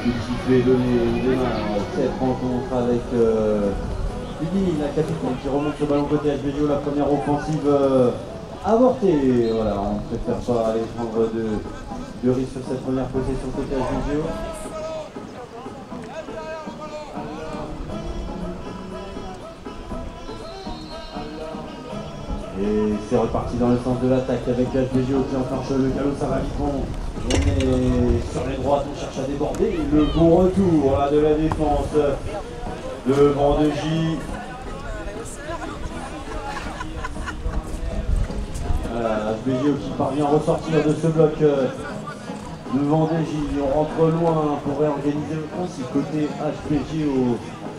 coup de sifflet donné demain cette rencontre avec Lydie, la capitaine qui remonte ce ballon côté HBGO, la première offensive avortée. Voilà, on ne préfère pas aller prendre de risque sur cette première possession côté HBGO. Et c'est reparti dans le sens de l'attaque avec HBGO qui enclenche le galop, ça va vite. On est sur les droites, on cherche à déborder. Le bon retour là, de la défense de Vendégy. HBGO qui parvient à ressortir de ce bloc de Vendégy. On rentre loin pour réorganiser le principe côté HBGO.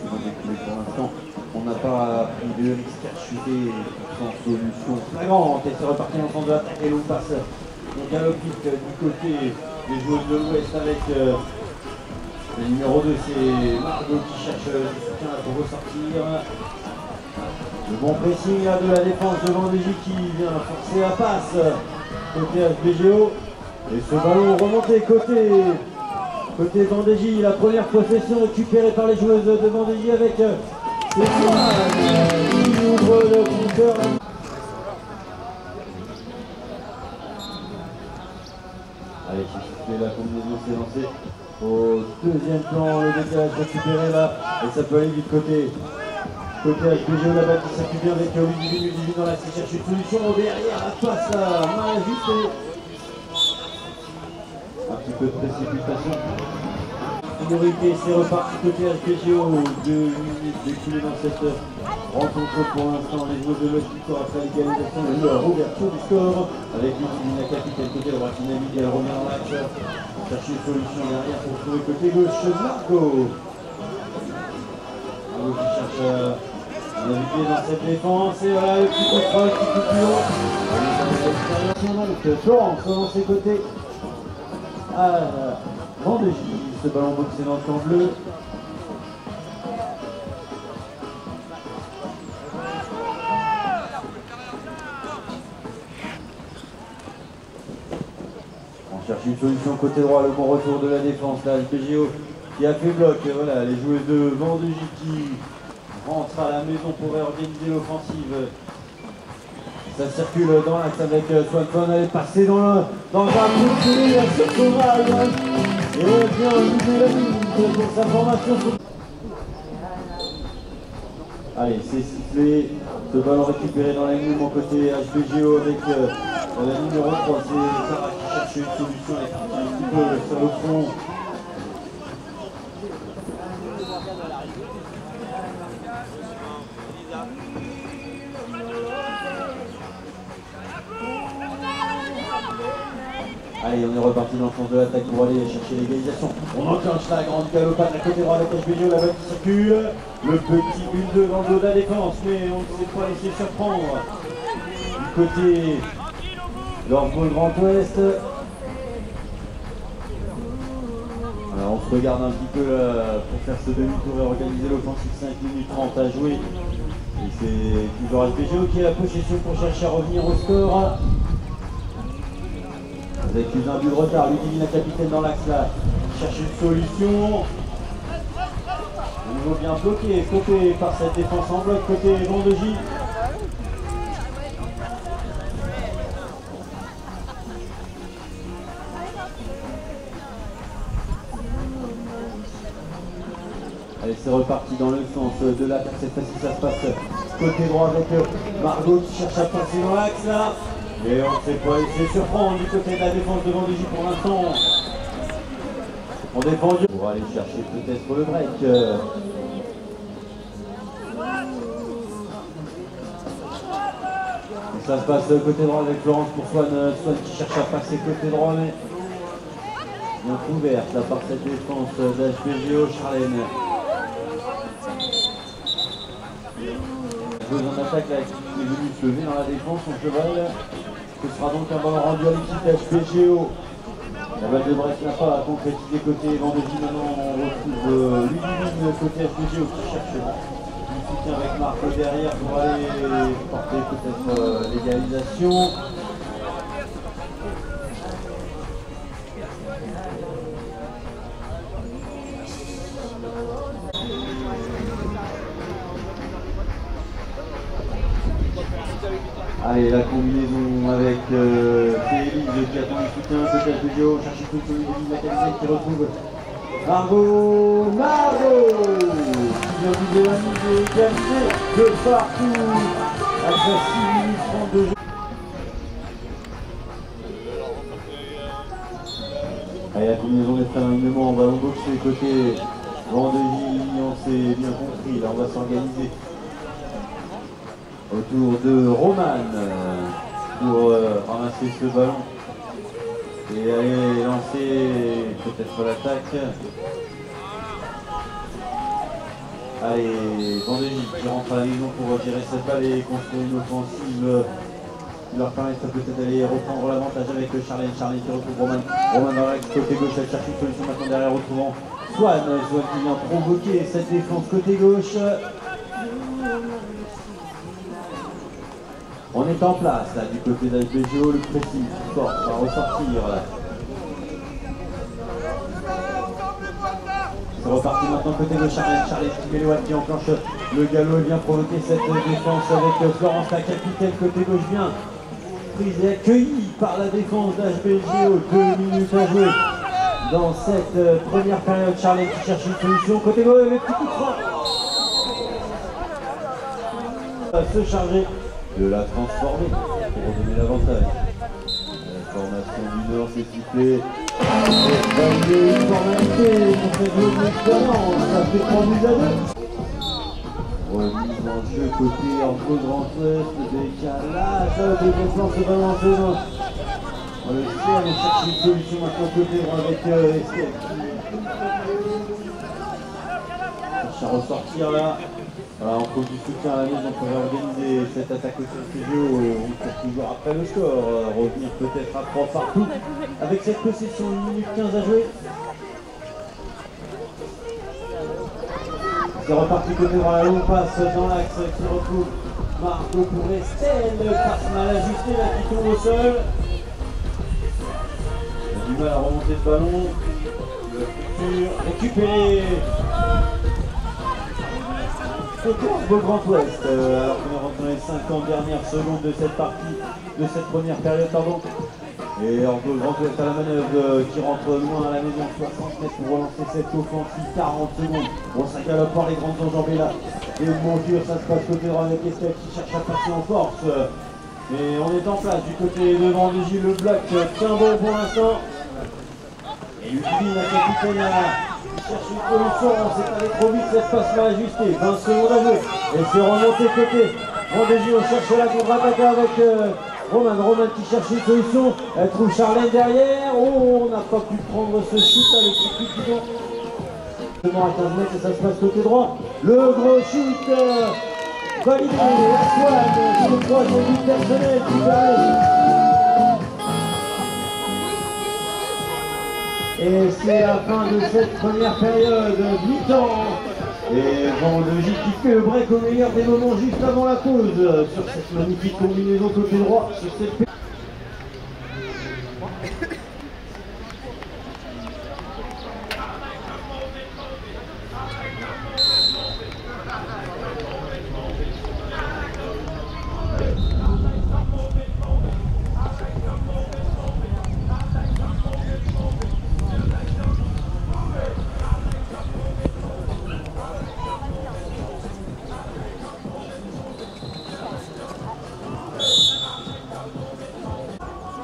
Pour l'instant, on n'a pas pris de risque à chuter sans solution flagrante. Et c'est reparti dans le sens de l'attaque et l'on passe au galop vite du côté des joueurs de l'Ouest avec le numéro 2, c'est Margot qui cherche le soutien pour ressortir. Le bon pressing là, de la défense de Vendégy qui vient forcer la passe côté HBGO. Et ce ballon remonté côté Vendégy, la première possession récupérée par les joueuses de Vendégy avec Stéphane qui ouvre le compteur. Allez, la combinaison s'est lancée au deuxième plan, le décalage récupéré là, et ça peut aller vite côté HBGO, la balle qui s'appuie bien avec Ludivine dans l'axe, qui cherche une solution derrière, la passe là, mal ajustée. Un petit peu de précipitation. Minorité, c'est reparti côté HBGO, 2 minutes découlées dans cette rencontre pour l'instant. Les joueurs de l'Ouest qui courent après l'égalisation et leur ouverture du score avec Ludivine, la capitaine côté droit qui navigue, elle revient dans l'axe, chercher une solution derrière pour trouver côté gauche Margot. Margot qui cherche à naviguer dans cette défense et voilà le petit contrôle qui coupe plus haut. Donc Florence dans ses côtés à Vendégy. Ce ballon boxé dans le camp bleu. On cherche une solution côté droit, le bon retour de la défense, là, HBGO qui a fait bloc. Et voilà, les joueuses de Vendégy qui rentrent à la maison pour réorganiser l'offensive. Ça circule dans l'axe avec Swanson, elle est passée dans un trou de souris, elle se sauvage. Et elle vient viser la ligne pour sa formation. Allez, c'est sifflé. Ce ballon récupéré dans la ligne, mon côté HBGO avec la numéro 3. C'est Sarah qui cherche une solution. Elle est un petit peu sur le fond. Allez, on est reparti dans le sens de l'attaque pour aller chercher l'égalisation. On enclenche la grande galopade à côté droit avec HBGO, la balle qui circule. Le petit 1-2 dans le dos de la défense, mais on ne s'est pas laissé surprendre. Du côté d'Ormeau Grand Ouest. Alors on se regarde un petit peu pour faire ce demi-tour et organiser l'offensive. 5 minutes 30 à jouer. Et c'est toujours HBGO qui a la possession pour chercher à revenir au score. Avec un but de retard, Ludivine, la capitaine dans l'axe là, cherche une solution. De nouveau bien bloqué, stoppé par cette défense en bloc côté Vendégy. Allez, c'est reparti dans le sens de l'attaque. Cette fois-ci, ça se passe côté droit avec Margot qui cherche à passer dans l'axe là. Et on ne s'est pas laissé surprendre du côté de la défense de Vendégy pour l'instant. On défend pour aller chercher peut-être le break. Et ça se passe côté droit avec Florence pour Swan qui cherche à passer côté droit, mais bien couverte là par cette défense d'HBGO Charlène. Joueuse en attaque là qui est venue se lever dans la défense, son cheval. Ce sera donc un ballon rendu à l'équipe HBGO. La balle de Brest n'a pas concrétisé côté Vendégy. Maintenant on retrouve Ludivine côté HBGO qui cherche du soutien avec Marco derrière pour aller porter peut-être l'égalisation. Allez, la combinaison avec Élise qui attend le soutien, peut-être de Géo, cherche tout le monde, la qui retrouve Margot, qui vient du dévaliser, égalisé de partout, après 6 minutes 30 de jeu. Allez, la combinaison des freins d'alignement, ballon gauche côté Vendégie, on s'est bien compris, là on va s'organiser autour de Roman pour ramasser ce ballon et aller lancer peut-être l'attaque. Allez, Vendégie qui rentre à la maison pour retirer cette balle et construire une offensive qui leur permet peut-être d'aller reprendre l'avantage avec Charlène qui retrouve Roman dans l'axe côté gauche, elle cherche une solution maintenant derrière, retrouvant Swan qui vient provoquer cette défense côté gauche. On est en place là du côté d'HBGO, le pressing force va ressortir là. C'est reparti maintenant côté de Charlène qui met les watts, qui enclenche le galop et vient provoquer cette défense avec Florence, la capitaine côté gauche, bien prise et accueillie par la défense d'HBGO. 2 minutes à jouer dans cette première période. Charlène qui cherche une solution côté gauche avec petit coup de frein. Va se charger de la transformer pour donner l'avantage. La formation du Nord s'est sifflée. Une formalité pour cette bonne expérience, ça fait 3 buts à 2. Remise en jeu côté entre Grand Ouest, décalage, développement se balance. On le sait, on cherche une solution maintenant côté droit avec Estelle qui cherche à ressortir là. Voilà, on trouve du soutien à la maison pour réorganiser cette attaque au studio. On court toujours après le score, revenir peut-être à 3 partout avec cette possession, 1 minute 15 à jouer. C'est reparti côté droit, la longue passe dans l'axe qui retrouve Marco pour Estelle, passe mal ajustée là qui tombe au sol. Il a du mal à remonter le ballon, il va récupérer de Grand Ouest, alors qu'on est rentré dans les 50 dernières secondes de cette partie, de cette première période, pardon. Et Ordo Grand Ouest à la manœuvre qui rentre loin à la maison, 60 mètres pour relancer cette offensive, 40 secondes. Bon, ça galope par les grandes enjambées là. Et une monture, ça se passe côté droit avec Estelle qui cherche à passer en force. Et on est en place du côté de Vendégie, le bloc tient bon pour l'instant. Et Ludivine, la capitaine, qui cherche une solution, on s'est allé trop vite, cette passe mal ajustée, 20 secondes à jouer. Et c'est remonté côté Vendégie, on cherche la contre-attaque avec Roman qui cherche une solution, elle trouve Charlène derrière. Oh, on n'a pas pu prendre ce shoot avec ce coup de bidon. À 15 mètres et ça se passe côté droit. Le gros shoot validé, Swan, le troisième but personnel qui permet. Et c'est la fin de cette première période, mi-temps. Et Vendégie qui fait le break au meilleur des moments juste avant la pause sur cette magnifique combinaison côté droit, sur cette...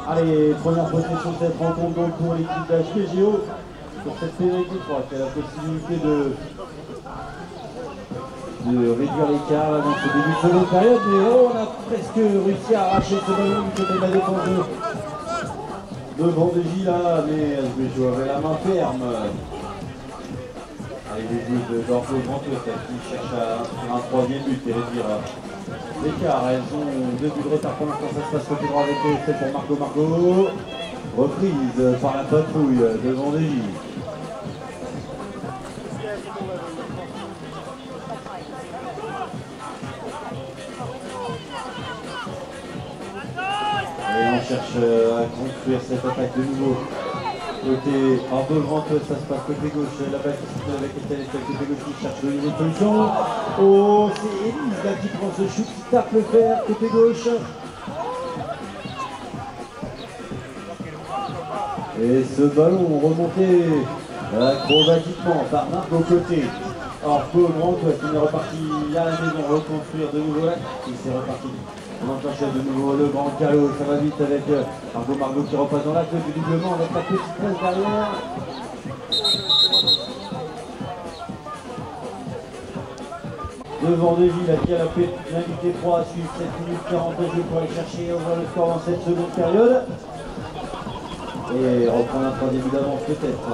Allez, première possession de cette rencontre donc pour l'équipe d'HBGO sur cette pénalité 3 qui a la possibilité de réduire l'écart dans ce début de seconde période, mais oh, on a presque réussi à arracher ce ballon du côté de la défense de Vendégie là, mais HBGO avait la main ferme. Allez, les joueuses d'Ordo Grand Ouest qui cherchent à inscrire un troisième but et réduire l'écart. Elles ont 2 buts de retard pour l'instant, ça se passe côté droit avec c'est pour Margot. Reprise par la patrouille de Vendégie. Et on cherche à construire cette attaque de nouveau. Côté Ordo Grand Ouest, ça se passe côté gauche, la balle qui se avec Estelle côté gauche qui cherche une solution. Oh, c'est Élise là qui prend ce shoot, qui tape le fer côté gauche. Et ce ballon remonté acrobatiquement par Marc au côté. Alors Paul Grand qui est reparti à la maison, reconstruire de nouveau là. Il s'est reparti. On enclenche de nouveau le grand calot, ça va vite avec Margot qui repasse dans l'axe du doublement avec la petite passe derrière. Devant Deville qui a la pénalité 3 à suivre, 7 minutes 40 de jeu pour aller chercher et ouvrir le score dans cette seconde période. Et reprendre un troisième but d'avance peut-être.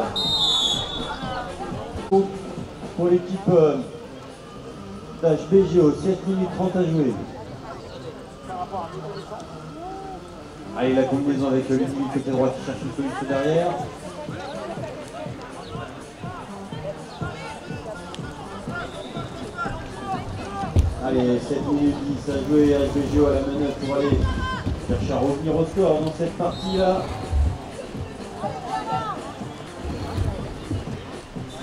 Pour l'équipe d'HBGO, 7 minutes 30 à jouer. Allez, la combinaison avec lui côté droit qui cherche une solution derrière. Allez, 7 minutes 10 à jouer, HBGO à la manœuvre pour aller chercher à revenir au score dans cette partie-là.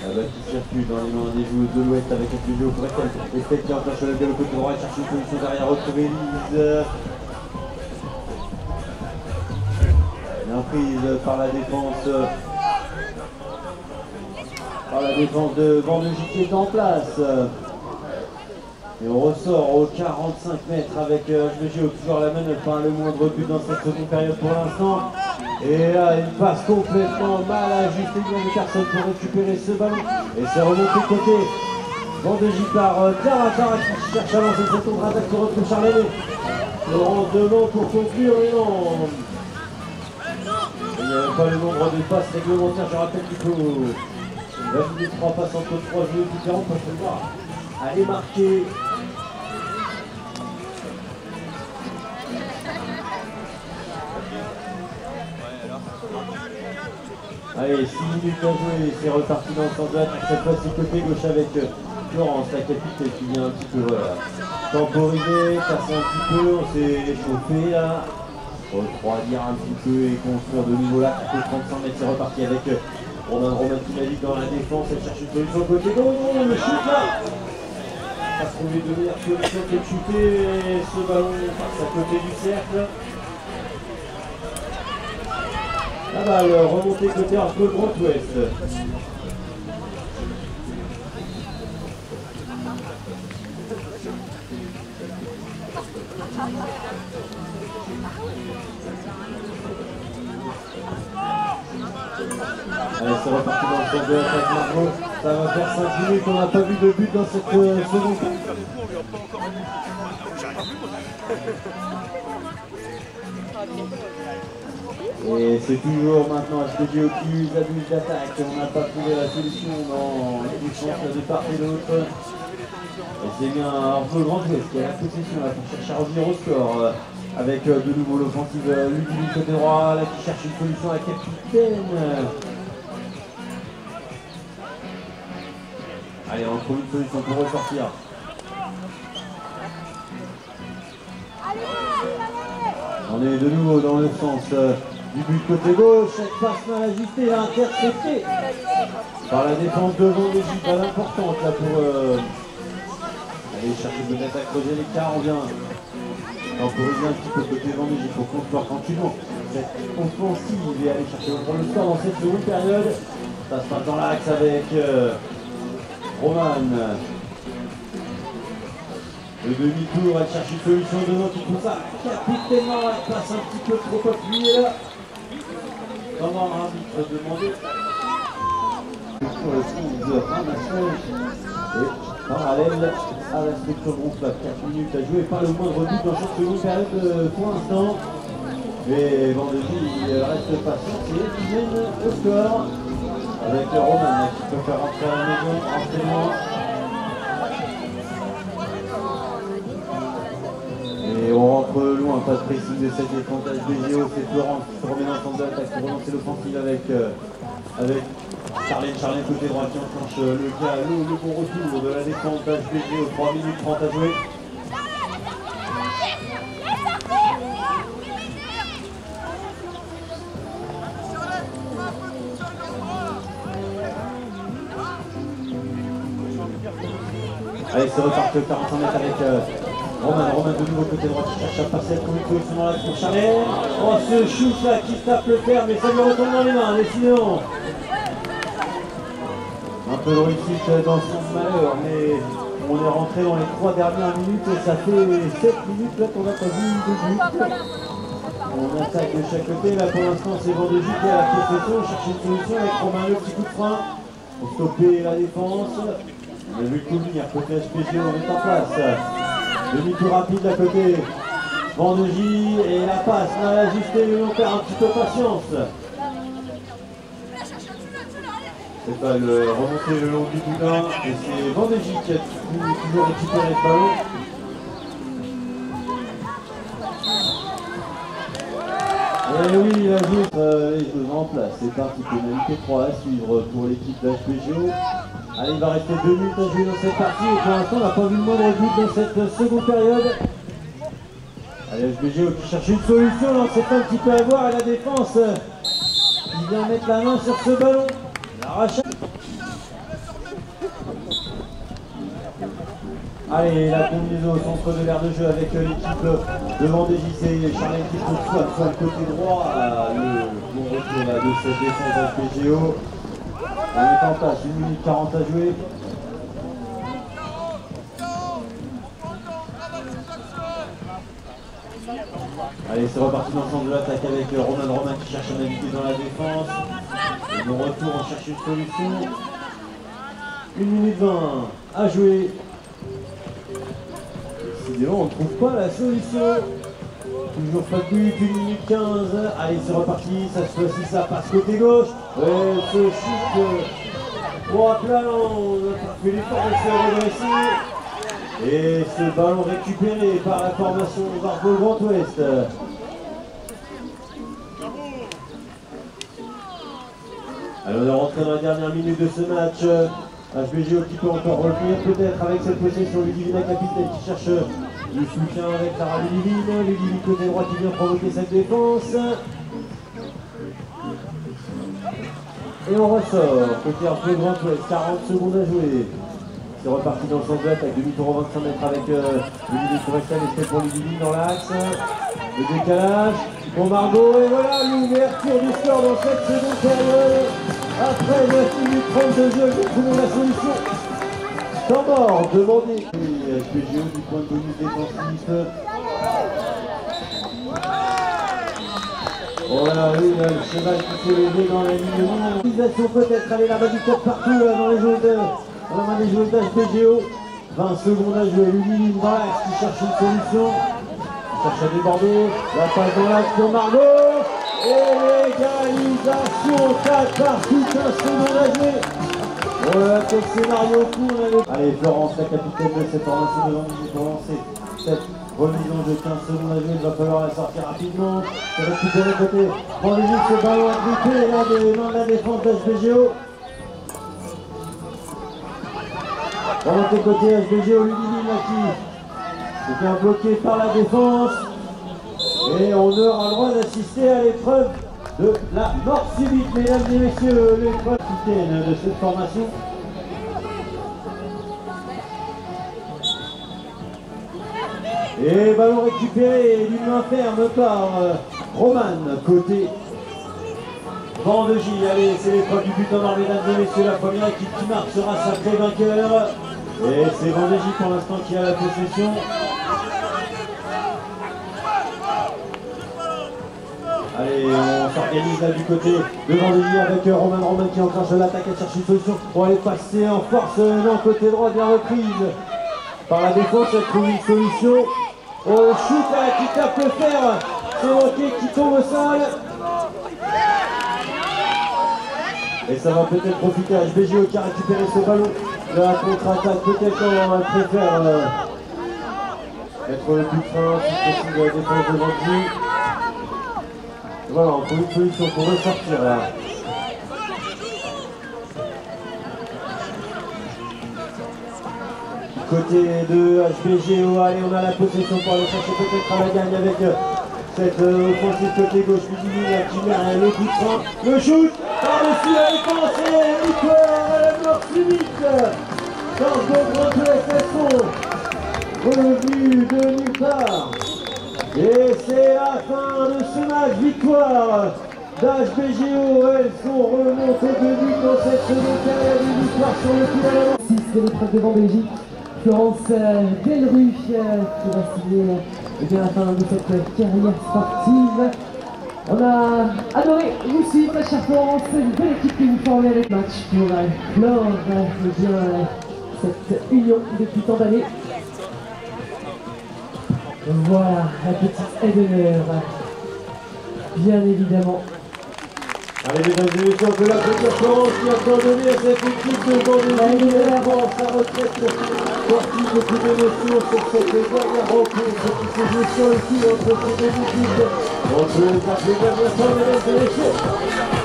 La balle qui circule dans les mains des joueurs de l'Ouest avec HBGO pour Estelle. Estelle qui enclenche la balle au côté droit, cherche une solution derrière, retrouver Lise. Bien prise par la défense. De Vendegie qui est en place. Et on ressort aux 45 mètres avec HBGO toujours à la manœuvre, pas le moindre but dans cette seconde période pour l'instant. Et là, il passe complètement mal ajusté, il n'y a personne pour récupérer ce ballon. Et c'est remonté côté Vendegie par Tara qui cherche à lancer cette contre-attaque pour retrouver Charles-Aimé. Laurent demande pour conclure, et non. Il n'y avait pas le nombre de passes réglementaires, je rappelle qu'il faut 20 minutes 3 passes entre 3 jeux différents pour pouvoir aller marquer. Allez, 6 minutes à jouer, c'est reparti dans le sens de l'attaque, cette fois-ci côté gauche avec Florence, la capitaine qui vient un petit peu temporiser, passer un petit peu, on s'est chauffé là, refroidir un petit peu et construire de nouveau là, pour 35 mètres, c'est reparti avec Romain qui navigue dans la défense, elle cherche une solution côté gauche, le shoot là, pas trouvé de meilleure solution que de shooter, ce ballon passe à côté du cercle. La balle remontée côté Arco Grand Ouest. Allez, c'est reparti dans le sens de l'attaque Margot. Ça va faire 5 minutes, on n'a pas vu de but dans cette seconde. Et c'est toujours maintenant HBGO qui abuse d'attaque. On n'a pas trouvé la solution dans les défenses de part et d'autre. Et c'est bien Arnaud Grand Ouest qui a la possession là pour chercher à revenir au score. Avec de nouveau l'offensive Ludwig du côté droit là qui cherche une solution à la capitaine. Allez, on trouve une solution pour ressortir. On est de nouveau dans le sens du but côté gauche, cette passe mal ajustée, interceptée par la défense de Vendegie, pas importante là pour aller chercher peut-être à creuser l'écart. On vient temporiser un petit peu côté Vendegie pour construire tranquillement cette offensive et aller chercher le score dans cette seconde période. Ça se passe dans l'axe avec Roman. Le demi-tour, elle cherche une solution de notre tout ça. Capitainement, elle passe un petit peu trop appuyée là. Comment l'arbitre demandé sur le signe de ramassage et parallèle à la structure groupe. 4 minutes à jouer, pas le moindre but dans cette seconde période pour l'instant. Et Vendegie reste patient et elle mène au score avec Roman qui peut faire rentrer à la maison, entraînement. Et on rentre loin, pas de pressing de cette défense HBGO, c'est Florence qui se remet dans le centre de l'attaque pour relancer l'offensive avec Charlène côté droit qui enclenche le bon retour de la défense HBGO, 3 minutes 30 à jouer. Allez, c'est reparti au 45 mètres avec Romain de nouveau côté droit qui cherche à passer à trouver une solution dans l'axe pour Charlet. Oh, ce shoot là qui tape le fer, mais ça lui retombe dans les mains, mais sinon. Un peu de réussite dans son malheur, mais on est rentré dans les 3 dernières minutes et ça fait 7 minutes là qu'on n'a pas vu de but. On attaque de chaque côté, là pour l'instant c'est Vendée qui est à la possession, on cherche une solution avec Romain le petit coup de frein pour stopper la défense. On a vu le coup venir, côté HPG on est en place. Demi-tour rapide à côté, Vendée et la passe mal ajustée, on perd un petit peu patience. C'est pas le remonter le long du boudin et c'est Vendée qui a toujours récupéré le ballon. Et oui, la joute est en place. C'est parti, pénalité 3 à suivre pour l'équipe d'HPGO. Allez, il va rester 2 minutes à jouer dans cette partie et pour l'instant on n'a pas vu le moindre but dans cette seconde période. Allez, HPGO qui cherche une solution, là on sait pas un petit peu à voir et la défense qui vient mettre la main sur ce ballon. Allez, la combinaison au centre de l'aire de jeu avec l'équipe de Vendée JC, Charles qui soit le côté droit, le bon retour là, de cette défense HPGO. On est en place, 1 minute 40 à jouer. Allez, c'est reparti dans le centre de l'attaque avec Romain qui cherche à naviguer dans la défense. Et de retour, on cherche une solution. 1 minute 20 à jouer. Décidément, on ne trouve pas la solution. Toujours pas de but, 1 minute 15. Allez, c'est reparti. Cette fois-ci, ça passe côté gauche. Et ce chute droit plat, on a fait l'effort de se redresser. Et ce ballon récupéré par la formation Barbeau Grand Ouest. Alors on est rentré dans la dernière minute de ce match. HPGO qui peut encore revenir peut-être avec cette possession. Ludivine capitaine qui cherche du soutien avec Lara Ludivine. Ludivine côté droit qui vient provoquer cette défense. Et on ressort. Côté Barbeau Grand Ouest, 40 secondes à jouer. C'est reparti dans le sens de l'attaque, demi-tour au 25 mètres avec Ludivine Forrestal et pour Ludivine dans l'axe. Le décalage pour Margot et voilà l'ouverture du score dans cette seconde période. Après 9 minutes 30 de jeu, nous trouvons la solution. Temps mort, demandé. HPGO du point de bonus défensif. Voilà, oui, le cheval qui s'est levé dans l'alignement. L'utilisation peut-être, allez là-bas du top partout là, dans les joueurs dans la main des joueurs d'HPGO. 20 secondes à jouer, Ludivine dans l'axe qui cherche une solution. Il cherche à déborder, la passe dans l'axe pour Margot. Et l'égalisation, 4 partout, 15 secondes à jouer. Voilà quel scénario court. Allez, Florence, la capitaine de cette formation de Vendée pour lancer cette remise en jeu, 15 secondes à jouer, il va falloir la sortir rapidement. C'est récupéré côté Vendée, ce ballon agrippé là des mains de la défense d'HPGO. Remonté côté HPGO, Ludivine qui est bloqué par la défense. Et on aura le droit d'assister à l'épreuve de la mort subite, mesdames et messieurs, l'épreuve capitaine de cette formation. Et ballon récupéré d'une main ferme par Roman côté Vendée. Allez, c'est l'épreuve du but en or, mesdames et messieurs. La première équipe qui marque sera sacrée vainqueur. Et c'est Vendée pour l'instant qui a la possession. Allez, on s'organise là du côté de Vendée avec Romain qui enclenche l'attaque, elle cherche une solution pour aller passer en force. Non, côté droit, bien reprise par la défense, elle trouve une solution. Au shoot là, qui tape le fer, c'est Roquet qui tombe au sol. Et ça va peut-être profiter à HPGO qui a récupéré ce ballon. La contre-attaque, peut-être qu'on préfère être le plus fin si possible de la défense de Vendée. Voilà, on trouve une solution pour ressortir là. Côté de HPGO, allez, on a la possession pour aller chercher peut-être à la gagne avec cette offensive côté gauche. Ludivine qui met le coup de frein. Le shoot par-dessus la défense et victoire à la mort subite. Dans le grand elles sont revenus de Et c'est la fin de ce match, victoire d'HBGO. Elles sont remontées de but dans cette seconde carrière de victoire sur le coup d'avant. 6 de l'épreuve devant Belgique. Florence Delru qui va signer la fin de cette carrière sportive. On a adoré vous suivre, ma chère Florence, une belle équipe que vous formez avec match pour clore cette union depuis tant d'années. Voilà la petite aide d'honneur, bien évidemment. Allez mesdames et messieurs, que la petite Florence qui a tant donné à cette équipe de Vendée avant sa retraite sportive, beaucoup d'émotions sur cette dernière rencontre qui s'est jouée sur le fil entre ces deux équipes. On peut appeler bien mesdames et messieurs.